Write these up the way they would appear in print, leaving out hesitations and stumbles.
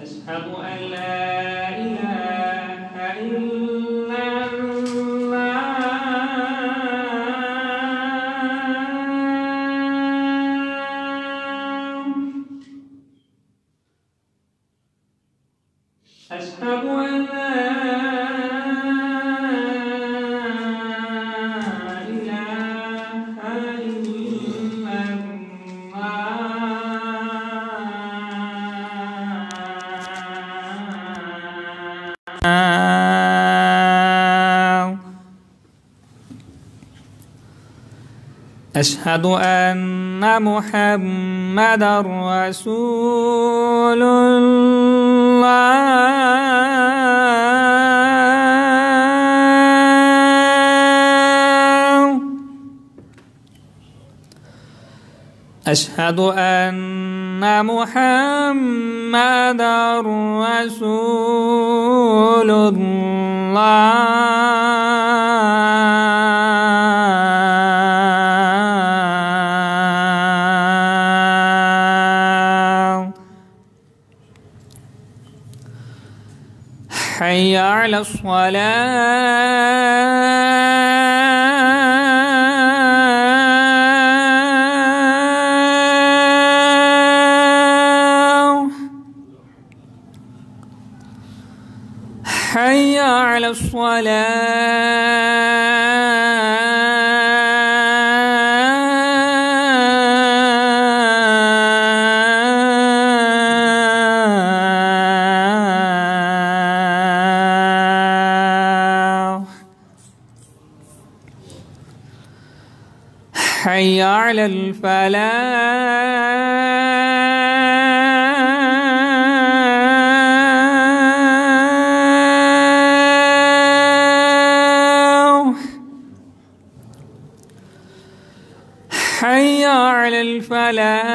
أشهد أن لا إله إلا الله. أشهد أن لا إله إلا الله. أشهد أن محمدًا رسول الله. أشهد أن محمدًا رسول الله. حي على الصلاة. حي على الصلاة. حي على الفلاح. حي على الفلاح.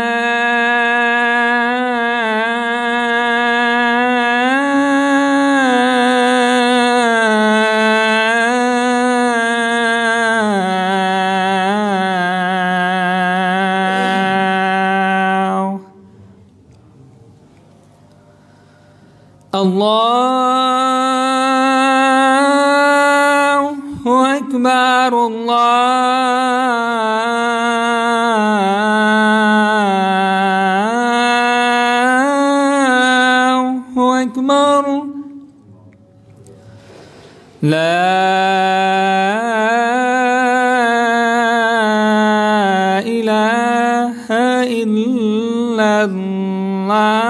الله أكبر. الله أكبر. لا إله إلا الله.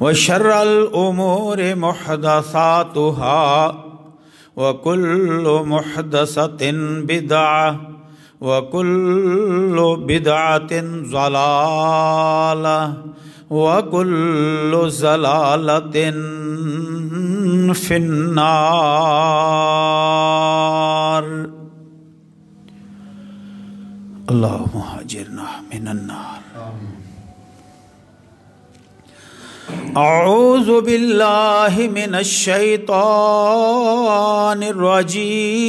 وشر الأمور محدثاتها وكل محدثة بدعة وكل بدعة ضلالة وكل ضلالة في النار اللهم اجرنا من النار اعوذ باللہ من الشیطان الرجیم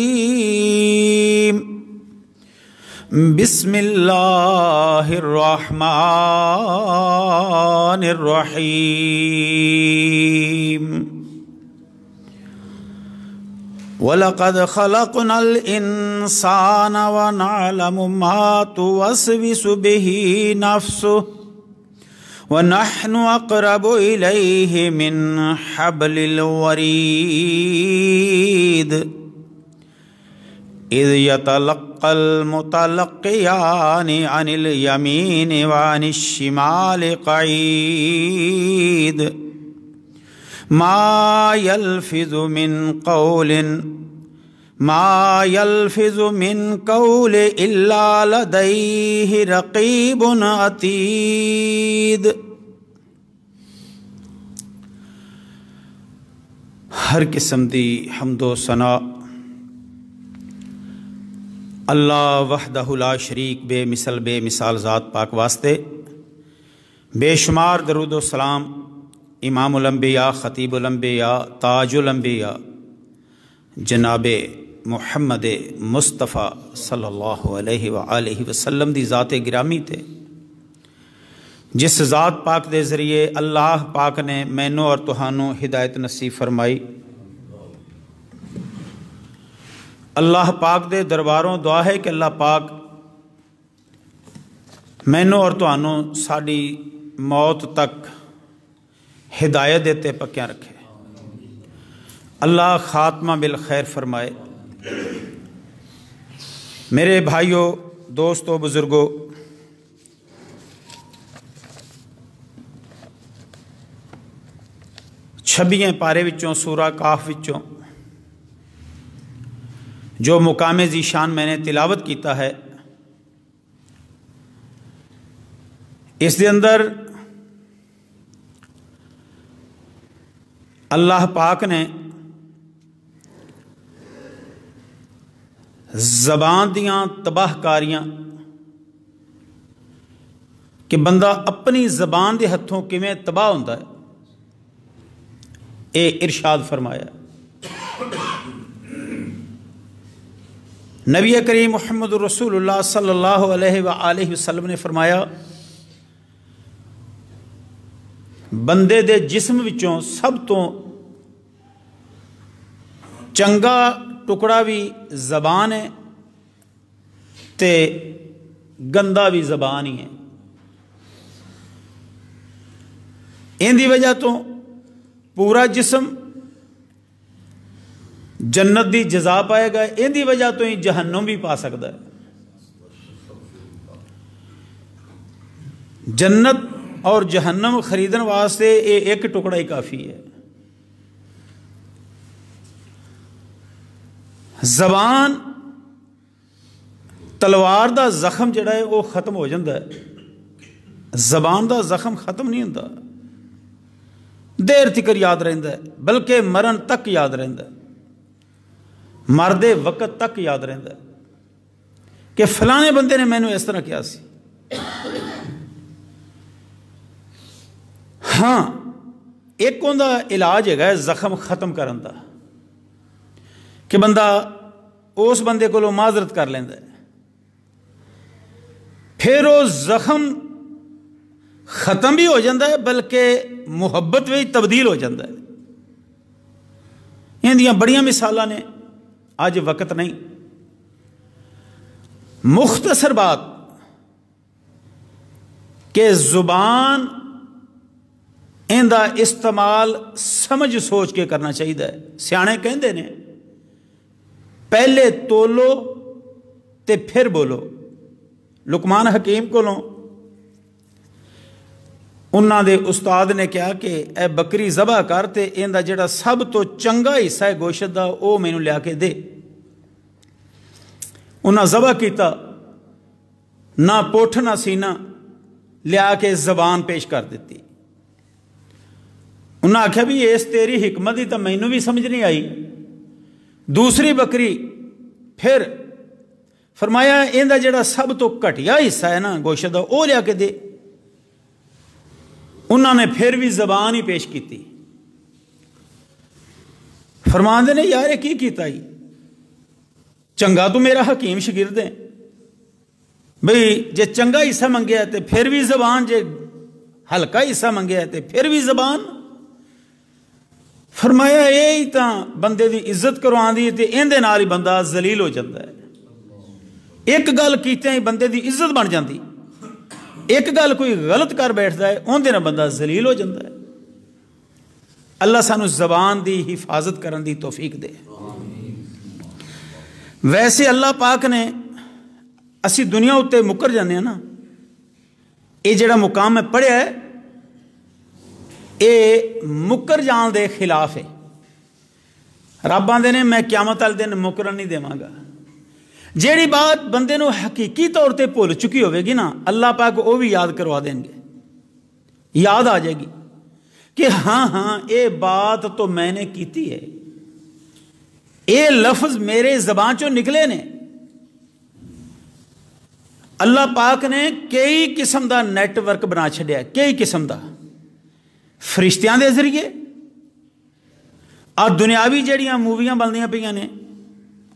بسم اللہ الرحمن الرحیم وَلَقَدْ خَلَقْنَا الْإِنسَانَ وَنَعْلَمُ مَا تُوَسْوِسُ بِهِ نَفْسُهُ وَنَحْنُ أَقْرَبُ إِلَيْهِ مِنْ حَبْلِ الْوَرِيدِ إِذْ يَتَلَقَّى الْمُتَلَقِّيَانِ عَنِ الْيَمِينِ وَعَنِ الشِّمَالِ قَعِيدٌ ما يلفظ من قول إلا لديه رقيب عتيد ہر قسم دی حمد و ثنا اللہ وحدہ لا شریک بے مثل بے مثال ذات پاک واسطے، بے شمار درود و سلام امام الانبیاء خطیب الانبیاء تاج الانبیاء جناب محمد مصطفیٰ صلی اللہ علیہ وآلہ وسلم دی ذات گرامی تے، جس ذات پاک دے ذریعے اللہ پاک نے مینوں اور تہانوں ہدایت نصیب فرمائی۔ اللہ پاک دے درباروں دعا ہے کہ اللہ پاک مینوں اور تہانوں ساڈی موت تک ہدایت دیتے پکیاں رکھے، اللہ خاتمہ بالخیر فرمائے۔ میرے بھائیوں، دوستوں، بزرگوں، چھبیاں پارے وچوں سورہ کاف وچوں جو مقام ذیشان میں نے تلاوت کیتا ہے، اس دے اندر اللہ پاک نے زبان دیاں تباہ کاریاں کہ بندہ اپنی زبان دے ہتھوں کیویں تباہ ہوندا ہے، اے ارشاد فرمایا۔ نبی کریم محمد رسول اللہ صلی اللہ علیہ وآلہ وسلم نے فرمایا، بندے دے جسم وچوں سب تو چنگا ٹکڑا بھی زبان ہے تے گندا بھی زبان ہی ہے۔ ان دی وجہ تو پورا جسم جنت دی جزا پائے گا، ان دی وجہ تو ہی جہنم بھی پا سکتا ہے۔ جنت اور جہنم خریدن واسطے ایک ٹکڑا ہی کافی ہے۔ زبان تلوار دا زخم جڑا ہے وہ ختم ہو جاتا ہے، زبان دا زخم ختم نہیں ہوتا، دیر تکر یاد رہتا ہے، بلکہ مرن تک یاد رہتا ہے، مردے وقت تک یاد رہتا ہے کہ فلانے بندے نے مینوں اس طرح کیا سی۔ ہاں ایک اوندا علاج ہے زخم ختم کرن دا کہ بندہ اس بندے کو معذرت کر لینا ہے، پھر وہ زخم ختم بھی ہو جاتا ہے بلکہ محبت بھی تبدیل ہو جاتا ہے۔ ان دیاں بڑیاں مثالاں نے، اج وقت نہیں، مختصر بات کہ زبان ان دا استعمال سمجھ سوچ کے کرنا چاہیے۔ سیانے کہندے نے پہلے تولو تے پھر بولو۔ لقمان حکیم کو انہاں دے استاد نے کہا کہ اے بکری ذبح کر تے ایندا جڑا سب تو چنگا حصہ ہے گوشت دا او مینوں لیا کے دے۔ انہاں ذبح کیتا، نہ پٹھ نہ سینہ، لیا کے زبان پیش کر دیتی۔ انہاں آکھیا بھی اس تیری حکمت ہی تو مینوں بھی سمجھ نہیں آئی۔ دوسری بکری پھر فرمایا ایندا جڑا سب تو گھٹیا حصہ ہے نا گوشت دا او لیا کے دے۔ انہوں نے پھر بھی زبان ہی پیش کی۔ فرماندے نے یار یہ کی کیتا ہی، چنگا تو میرا حکیم شگرد ہے بھئی، جے چنگا حصہ منگیا ہے تے پھر بھی زبان، جے ہلکا حصہ منگیا ہے تے پھر بھی زبان۔ فرمایا یہی تا بندے دی عزت کروان دی تے اندے نال ہی بندہ ذلیل ہو جاتا ہے۔ ایک گل کیتے ہی بندے دی عزت بن جاندی، ایک گل کوئی غلط کر بیٹھتا ہے اندے نال بندہ ذلیل ہو جاتا ہے۔ اللہ سانو زبان دی حفاظت کرن دی توفیق دے۔ ویسے اللہ پاک نے اسی دنیا اتے مکر جانے ہیں نا، یہ جڑا مقام میں پڑھیا ہے یہ مکر جان دے خلاف ہے۔ رب آندے نے میں قیامت والے دن مکرن نہیں دیواں گا۔ جیڑی بات بندے نو حقیقی طور تے بھول چکی ہوئے گی نا، اللہ پاک وہ بھی یاد کروا دیں گے، یاد آ جائے گی کہ ہاں ہاں یہ بات تو میں نے کیتی ہے، یہ لفظ میرے زبان چوں نکلے نے۔ اللہ پاک نے کئی قسم دا نیٹ ورک بنا چھڈیا، کئی قسم دا، فرشتیاں دے ذریعے دنیاوی جڑیاں موویاں بندیاں پہ نے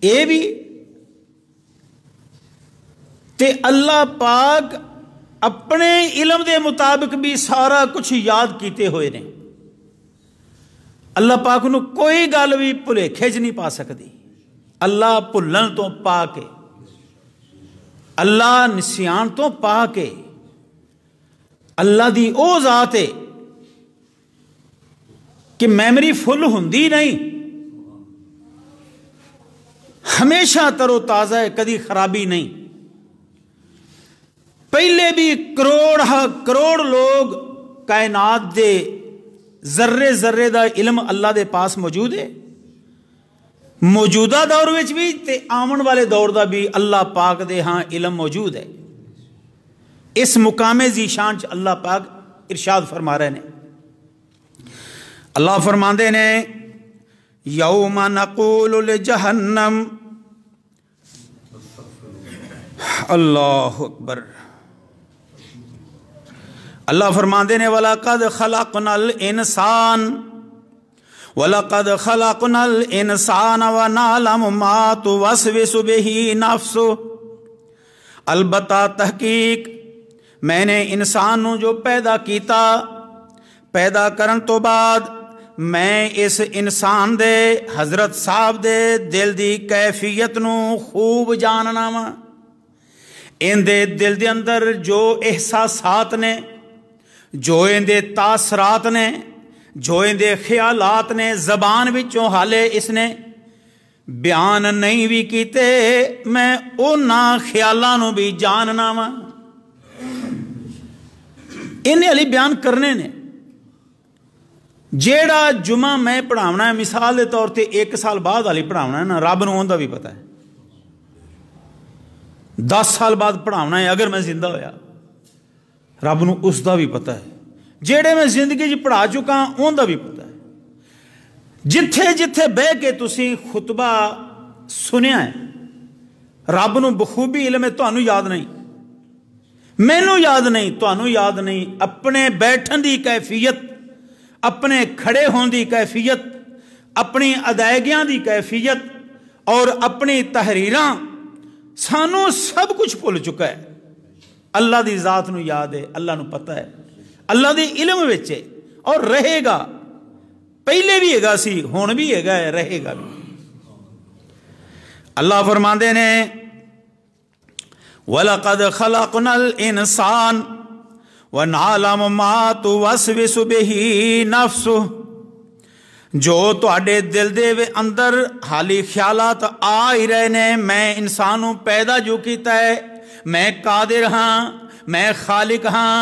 یہ بھی، تے اللہ پاک اپنے علم دے مطابق بھی سارا کچھ یاد کیتے ہوئے نے۔ اللہ پاک نو کوئی گل بھی بھلیکھے چ نہیں پا سکتی۔ اللہ بھلن تو پا کے، اللہ نسیان تو پا کے، اللہ دی او ذات ہے کہ میمری فل ہوندی نہیں، ہمیشہ تر و تازہ ہے، کدی خرابی نہیں۔ پہلے بھی کروڑ لوگ کائنات دے ذرے ذرے دا علم اللہ دے پاس موجود ہے، موجودہ دور وچ بھی تے آمن والے دور دا بھی اللہ پاک دے ہاں علم موجود ہے۔ اس مقام ذی شان چ اللہ پاک ارشاد فرما رہے ہیں، اللہ فرماندے نے یوم نقول لجہنم، اللہ اکبر، اللہ فرماندے نے وَلَقَدْ خَلَقْنَا الْإِنسَانَ وَلَقَدْ خَلَقْنَا الْإِنسَانَ وَنَعْلَمُ مَا تُوَسْوِسُ بِهِ نَفْسُهُ، البتہ تحقیق میں نے انسان نو جو پیدا کیتا، پیدا کرن تو بعد میں اس انسان دے حضرت صاحب دے دل دی کیفیت نو خوب جاننا وا۔ ان دے دل دے اندر جو احساسات نے، جو ان دے تاثرات نے، جو ان دے خیالات نے، زبان وچوں حالے اس نے بیان نہیں بھی کیتے، میں انہاں خیالاں نو بھی جاننا وا۔ انہیں علی بیان کرنے نے۔ جیڑا جمعہ میں پڑھاونا ہے مثال دے طور تے 1 سال بعد والی پڑھاونا ہے نا، رب نو اوندا بھی پتہ ہے۔ 10 سال بعد پڑھاونا ہے اگر میں زندہ ہویا، رب نو اس دا بھی پتہ ہے۔ جیڑے میں زندگی جی پڑھا چکا اون دا بھی پتہ ہے۔ جتھے جتھے بہ کے تسی خطبہ سنیا ہے، رب نو بخوبی علم ہے، تانوں یاد نہیں، مینوں یاد نہیں، تانوں یاد نہیں۔ اپنے بیٹھن دی کیفیت، اپنے کھڑے ہون دی کیفیت، اپنی ادائیگیاں دی کیفیت اور اپنی تحریراں، سانو سب کچھ بھول چکا ہے۔ اللہ دی ذات نو یاد ہے، اللہ نو پتہ ہے، اللہ دی علم وچ ہے اور رہے گا، پہلے بھی ہے سی، ہون بھی ہے، رہے گا بھی۔ اللہ فرماندے نے وَلَقَدْ خَلَقْنَا الْإِنسَانَ وَنَعْلَمُ مَا تُوَسْوِسُ بِهِ نَفْسُهُ، جو تواڈے دل دے اندر حالی خیالات آ ہی رہے نے۔ میں انسان نو پیدا جو کیتا ہے، میں قادر ہاں، میں خالق ہاں،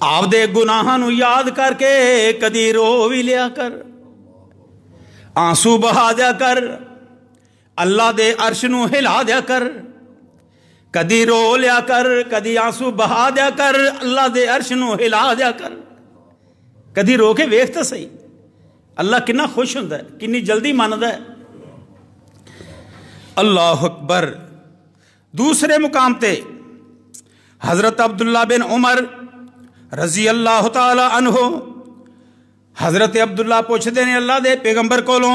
ਆਪਦੇ ਗੁਨਾਹਾਂ ਨੂੰ ਯਾਦ ਕਰਕੇ ਕਦੀ ਰੋ ਵੀ ਲਿਆ ਕਰ, ਆਂਸੂ ਬਹਾ ਦਿਆ ਕਰ, ਅੱਲਾ ਦੇ ਅਰਸ਼ ਨੂੰ ਹਿਲਾ ਦਿਆ ਕਰ, ਕਦੀ ਰੋ ਲਿਆ ਕਰ, ਕਦੀ ਆਂਸੂ ਬਹਾ ਦਿਆ ਕਰ, ਅੱਲਾ ਦੇ ਅਰਸ਼ ਨੂੰ ਹਿਲਾ ਦਿਆ ਕਰ। ਕਦੀ ਰੋ ਕੇ ਵੇਖ ਤਾਂ ਸਹੀ ਅੱਲਾ ਕਿੰਨਾ ਖੁਸ਼ ਹੁੰਦਾ, ਕਿੰਨੀ ਜਲਦੀ ਮੰਨਦਾ ਹੈ। ਅੱਲਾਹੁ ਅਕਬਰ। ਦੂਸਰੇ ਮੁਕਾਮ ਤੇ ਹਜ਼ਰਤ ਅਬਦੁੱਲਾ ਬਿਨ ਉਮਰ ਰਜ਼ੀ ਅੱਲਾਹੁ ਤਾਲਾ ਅਨਹੂ, ਹਜ਼ਰਤ ਅਬਦੁੱਲਾ ਪੁੱਛਦੇ ਨੇ ਅੱਲਾ ਦੇ ਪੈਗੰਬਰ ਕੋਲੋਂ,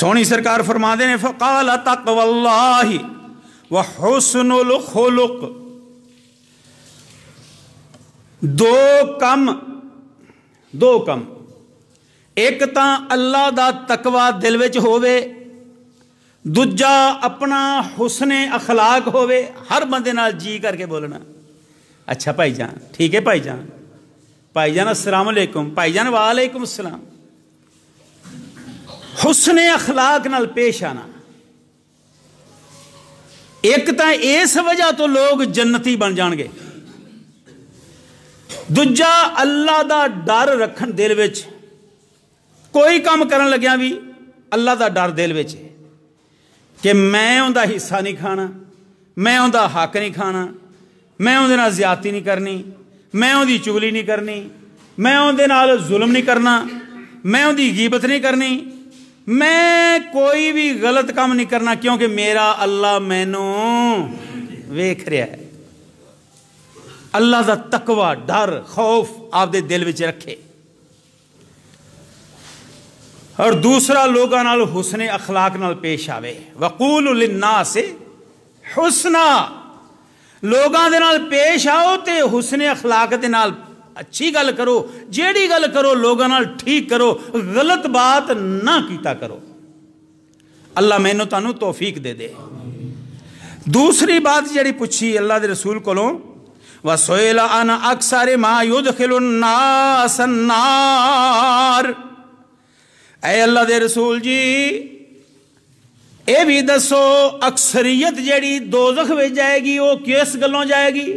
سونی سرکار فرماندے نے فقال تقوی اللہ وحسن الخلق، دو کم ایک تاں اللہ دا تقوی دل وچ ہووے، دوجا اپنا حسن اخلاق ہووے، ہر بندے نال جی کر کے بولنا اچھا بھائی جان، ٹھیک ہے بھائی جان السلام علیکم، بھائی جان وعلیکم السلام، حسن اخلاق نال پیش آنا۔ ایک تاں اس وجہ تو لوگ جنتی بن جان گے، دوجا اللہ دا ڈر رکھن دل وچ، کوئی کام کرن لگیا بھی اللہ دا ڈر دل وچ ہے کہ میں اوندا حصہ نہیں کھانا، میں اوندا حق نہیں کھانا، میں اندے نال زیادتی نہیں کرنی، میں اندی چگلی نہیں کرنی، میں اندے نال ظلم نہیں کرنا، میں اندی غیبت نہیں کرنی، میں کوئی بھی غلط کام نہیں کرنا کیونکہ میرا اللہ مینوں ویکھ رہا ہے۔ اللہ دا تقوی ڈر خوف آپ دے دل وچ رکھے، اور دوسرا لوگاں نال حسن اخلاق نال پیش آوے۔ وقول للناس حسنا، لوگاں دے نال پیش آؤ تے حسن اخلاق دے نال اچھی گل کرو، جیڑی گل کرو لوگاں نال ٹھیک کرو، غلط بات نہ کیتا کرو۔ اللہ مینوں تانوں توفیق دے دے۔ دوسری بات جیڑی پوچھی اللہ دے رسول کولوں، وَسُئِلَ عَنْ أَكْثَرِ مَا يُدْخِلُ النَّاسَ النَّارِ، اے اللہ دے رسول جی اے بھی دسو اکثریت جیڑی دوزخ میں جائے گی وہ کس گلوں جائے گی؟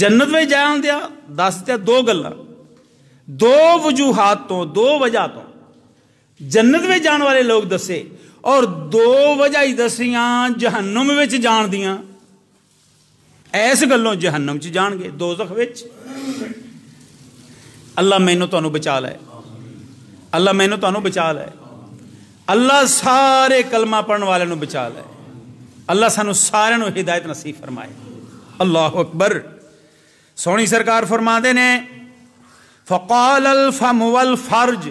جنت میں جان دیا دس دیا دو گلاں، دو وجوہات تو، دو وجہ تو جنت میں جان والے لوگ دسے، اور دو وجہ ہی دسیاں جہنم وچ جان دیاں، ایس گلوں جہنم چ جان گے دوزخ وچ۔ اللہ مینوں تانوں بچا لے، اللہ مینوں تانوں بچا لے، اللہ سارے کلمہ پڑھن والے نو بچا لے، اللہ سانو سارے نو ہدایت نصیب فرمائے۔ اللہ اکبر۔ سونی سرکار فرماندے نے فقال الفم والفرج،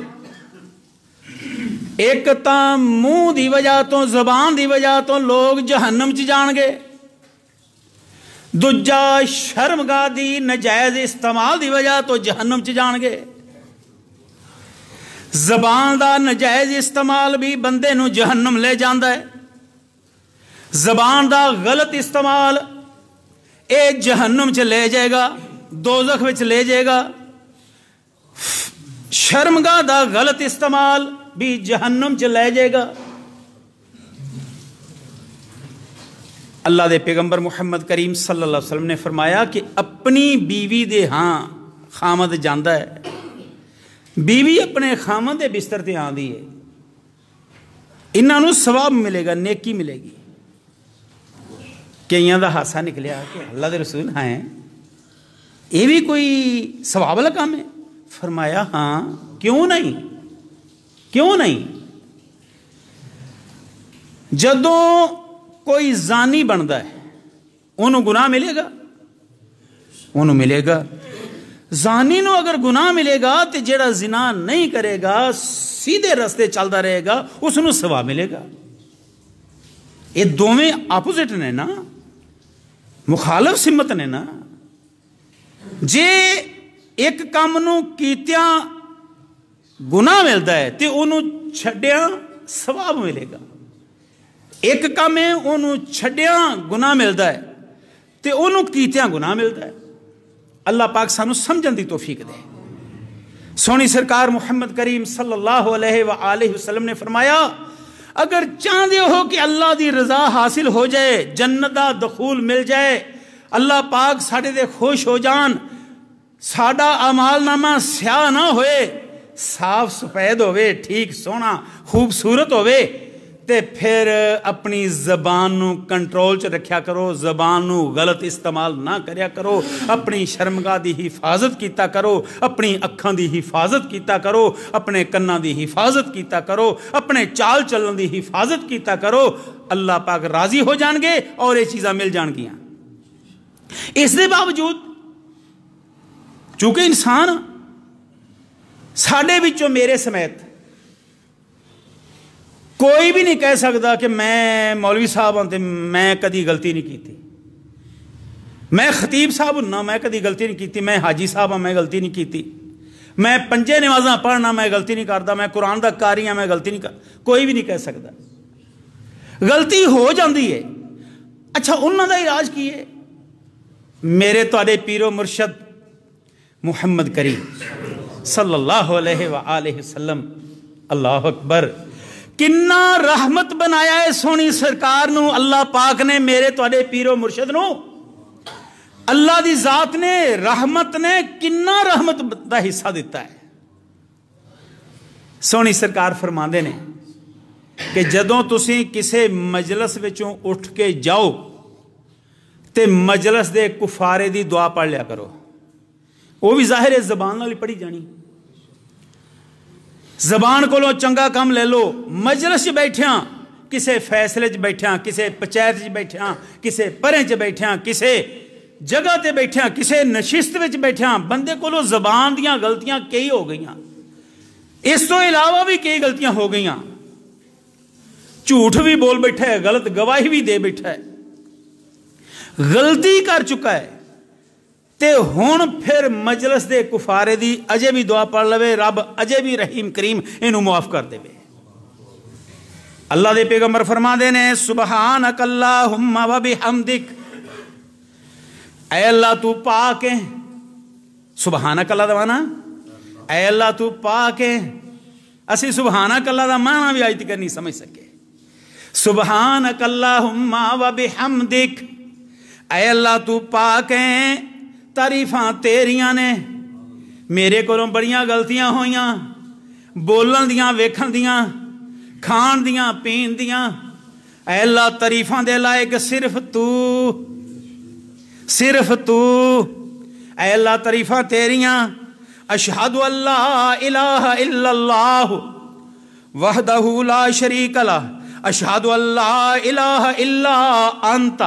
ایک تاں منہ دی وجہ تو، زبان دی وجہ تو لوگ جہنم چ جان گے، دوجا شرمگاہ دی نجائز استعمال دی وجہ تو جہنم چ جان گے۔ زبان دا نجائز استعمال بھی بندے نو جہنم لے جاندا ہے، زبان دا غلط استعمال اے جہنم چ لے جائے گا، دوزخ وچ لے جائے گا۔ شرمگاہ دا غلط استعمال بھی جہنم چ لے جائے گا۔ اللہ دے پیغمبر محمد کریم صلی اللہ علیہ وسلم نے فرمایا کہ اپنی بیوی دے ہاں خامد جاندا ہے، بیوی اپنے خامد دے بستر تے آندی ہے، انہاں نو ثواب ملے گا، نیکی ملے گی۔ کئیاں دا ہاسا نکلیا کہ اللہ دے رسول ہیں یہ بھی کوئی ثواب والا کام ہے؟ فرمایا ہاں، کیوں نہیں، کیوں نہیں۔ جدوں کوئی زانی بنتا ہے انہوں گناہ ملے گا، انہوں ملے گا۔ زانی نو اگر گناہ ملے گا تو جیڑا زنا نہیں کرے گا سیدھے رستے چلتا رہے گا اس نو ثواب ملے گا۔ یہ دونوں اپوزٹ نے نا، مخالف سمت نے نا۔ جے ایک کام نو کیتیاں گناہ ملتا ہے تو انہوں چھڈیاں ثواب ملے گا، ایک کام ہے انہوں چھڈیاں گناہ ملتا ہے تو انہوں کیتیاں گناہ ملتا ہے۔ اللہ پاک سانو سمجھن دی توفیق دے۔ سونی سرکار محمد کریم صلی اللہ علیہ وآلہ وسلم نے فرمایا اگر چاہتے ہو کہ اللہ دی رضا حاصل ہو جائے، جنت دا دخول مل جائے، اللہ پاک ساڑھے دے خوش ہو جان، ساڑھا اعمال نامہ سیاہ نہ ہوئے، صاف سفید ہوئے، ٹھیک سونا خوبصورت ہوئے، تے پھر اپنی زبان نو کنٹرول چ رکھیا کرو، زبان نو غلط استعمال نہ کریا کرو، اپنی شرمگاہ دی حفاظت کیتا کرو، اپنی اکھاں دی حفاظت کیتا کرو، اپنے کناں دی حفاظت کیتا کرو، اپنے چال چلن دی حفاظت کیتا کرو، اللہ پاک راضی ہو جان گے اور یہ چیزاں مل جان گیاں۔ اس دے باوجود چونکہ انسان ساڈے وچوں میرے سمیت کوئی بھی نہیں کہہ سکتا کہ میں مولوی صاحب ہوں تے میں کدی غلطی نہیں کیتی، میں خطیب صاحب ہوں میں کدی غلطی نہیں کیتی، میں حاجی صاحب ہوں میں غلطی نہیں کیتی، میں پنجے نمازاں پڑھنا میں غلطی نہیں کرتا، میں قرآن دا قاری ہوں میں غلطی نہیں کرتا، کوئی بھی نہیں کہہ سکتا۔ غلطی ہو جاندی ہے۔ اچھا انہوں دا علاج کی ہے؟ میرے تواڈے پیرو مرشد محمد کریم صلی اللہ علیہ وآلہ وسلم، اللہ اکبر، کنا رحمت بنایا ہے سونی سرکار نو اللہ پاک نے، میرے تواڈے پیرو مرشد نو اللہ دی ذات نے، رحمت نے کنا رحمت دا حصہ دیتا ہے۔ سونی سرکار فرماندے نے کہ جدوں تسی کسے مجلس وچوں اٹھ کے جاؤ تے مجلس دے کفارے دی دعا پڑھ لیا کرو، وہ بھی ظاہر ہے زبان نال پڑھی جانی، زبان کولوں چنگا کم لے لو، مجلس چ بیٹھیاں کسے فیصلے چ بیٹھیاں، کسے پنچایت چ بیٹھیاں، کسے پریں چ بیٹھیاں، کسے جگہ تے بیٹھیاں، کسے نشست وچ بیٹھیاں، بندے کولوں زبان دیاں غلطیاں کئی ہو گئیاں، اس تو علاوہ بھی کئی غلطیاں ہو گئیاں، جھوٹ بھی بول بیٹھا ہے، غلط گواہی بھی دے بیٹھا ہے، غلطی کر چکا ہے، تے ہون پھر مجلس دے کفارے دی اجے بھی دعا پڑھ لوے، رب اجے بھی رحیم کریم انہوں معاف کر دے بے۔ اللہ دے پیغمبر فرما دینے سبحانک اللہم و بحمدک، اے اللہ تو پاک ہے، سبحانک اللہ دا مانا اے اللہ تو پاک ہے، اسی سبحانک اللہ دا مانا بھی آج تک نہیں سمجھ سکے، سبحانک اللہم و بحمدک، اے اللہ تو پاک ہے، تعریفاں تیریاں نے، میرے کولوں بڑیاں غلطیاں ہویاں، بولن دیاں، ویکھن دیاں، کھان دیاں، پین دیاں، اے اللہ تعریفاں دے لائق صرف تو، اے اللہ تعریفاں تیریاں، اشہد ان لا الہ الا اللہ وحدہ لا شریک لہ، اشہد ان لا الہ الا انت،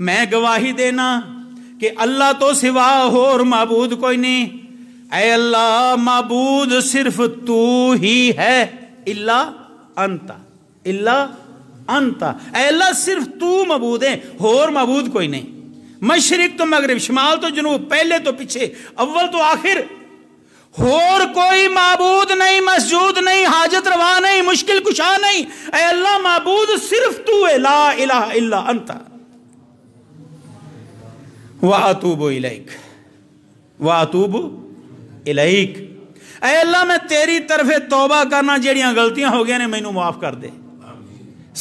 میں گواہی دینا کہ اللہ تو سوا اور معبود کوئی نہیں، اے اللہ معبود صرف تو ہی ہے، الا انت، الا انت، اے اللہ صرف تو معبود ہے، اور معبود کوئی نہیں، مشرق تو مغرب، شمال تو جنوب، پہلے تو پیچھے، اول تو آخر، اور کوئی معبود نہیں، مسجود نہیں، حاجت روا نہیں، مشکل کشا نہیں، اے اللہ معبود صرف تو ہے، لا الہ الا انت، وَأَتُوبُ إِلَيْكَ وَأَتُوبُ إِلَيْكَ، اے اللہ میں تیری طرف توبہ کرنا، جیڑیاں غلطیاں ہو گیا نے مینوں معاف کر دے۔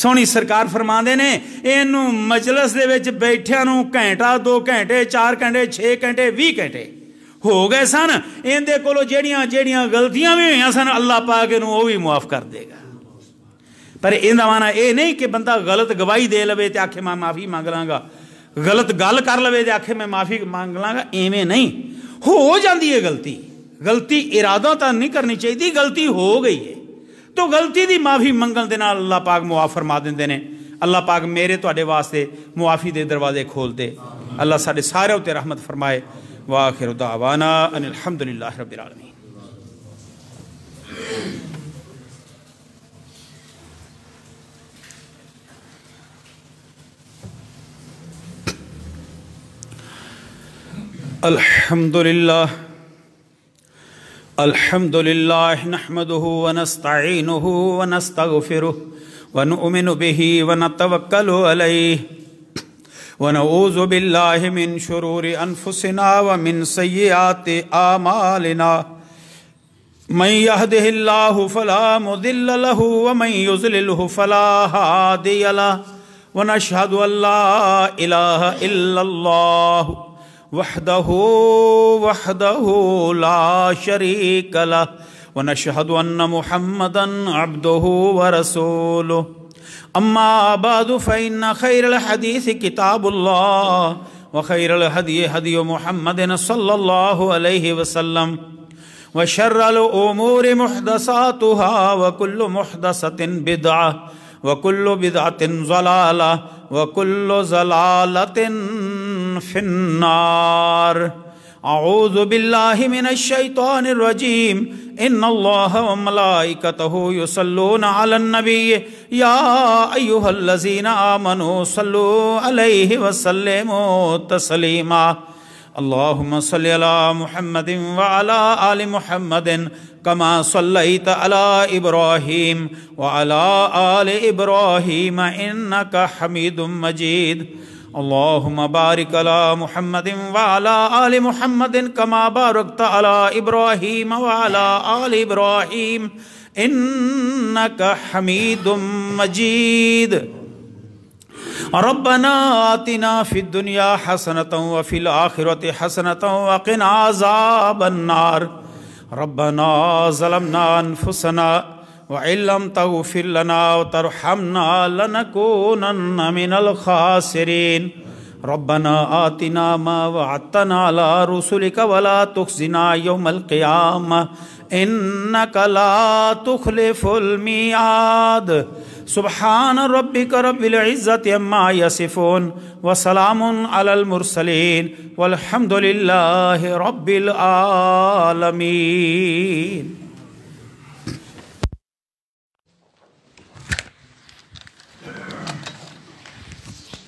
سونی سرکار فرماندے نے اینوں مجلس دے وچ بیٹھیاں نوں گھنٹہ، 2 گھنٹے، 4 گھنٹے، 6 گھنٹے، 20 گھنٹے ہو گئے سن، ایندے کولوں جیڑیاں غلطیاں بھی ہوئیاں سن اللہ پاک انہوں وہ بھی معاف کر دے گا۔ پر ایندا معنی اے نہیں کہ بندہ غلط گواہی دے لوے تے آکھے میں معافی مانگ لاں گا، غلط گل کر لوے تے آکھے میں معافی مانگ لاں گا، ایویں نہیں، ہو جاندی ہے غلطی ارادہ تو نہیں کرنی چاہیے، غلطی ہو گئی ہے تو غلطی دی معافی منگن دے نال اللہ پاک معاف فرما دیندے نے۔ اللہ پاک میرے تواڈے واسطے معافی دے دروازے کھول دے، اللہ ساڈے سارے تے رحمت فرمائے۔ وآخر دعوانا ان الحمدللہ رب العالمین۔ الحمد لله نحمده ونستعينه ونستغفره ونؤمن به ونتوكل عليه ونعوذ بالله من شرور أنفسنا ومن سيئات أعمالنا، من يهده الله فلا مضل له ومن يضلله فلا هادي له، ونشهد أن لا إله إلا الله وحده لا شريك له، ونشهد أن محمدا عبده ورسوله، أما بعد فإن خير الحديث كتاب الله، وخير الهدي هدي محمد صلى الله عليه وسلم، وشر الأمور محدثاتها، وكل محدثة بدعة، وكل بدعة ضلالة، وكل ضلالة في النار۔ اعوذ باللہ من الشیطان الرجیم، ان اللہ وملائکتہ یصلون علی النبی یا ایھا الذین آمنوا صلوا علیہ وسلموا تسلیما اللہم صلی علی محمد وعلی آل محمد کما صلیت علی ابراہیم وعلی آل ابراہیم انک حمید مجید اللہم بارک علی محمد وعلی آل محمد کما بارکت علی ابراہیم وعلی آل ابراہیم انک حمید مجید ربنا آتنا فی الدنیا حسنة وفی الآخرة حسنة وقنا عذاب النار ربنا ظلمنا انفسنا وإن لم تغفر لنا وترحمنا لنكونن من الخاسرين ربنا آتنا ما وعدتنا على رسلك ولا تخزنا يوم القيامة إنك لا تخلف الميعاد سبحان ربك رب العزة عما يصفون وسلام على المرسلين والحمد لله رب العالمين.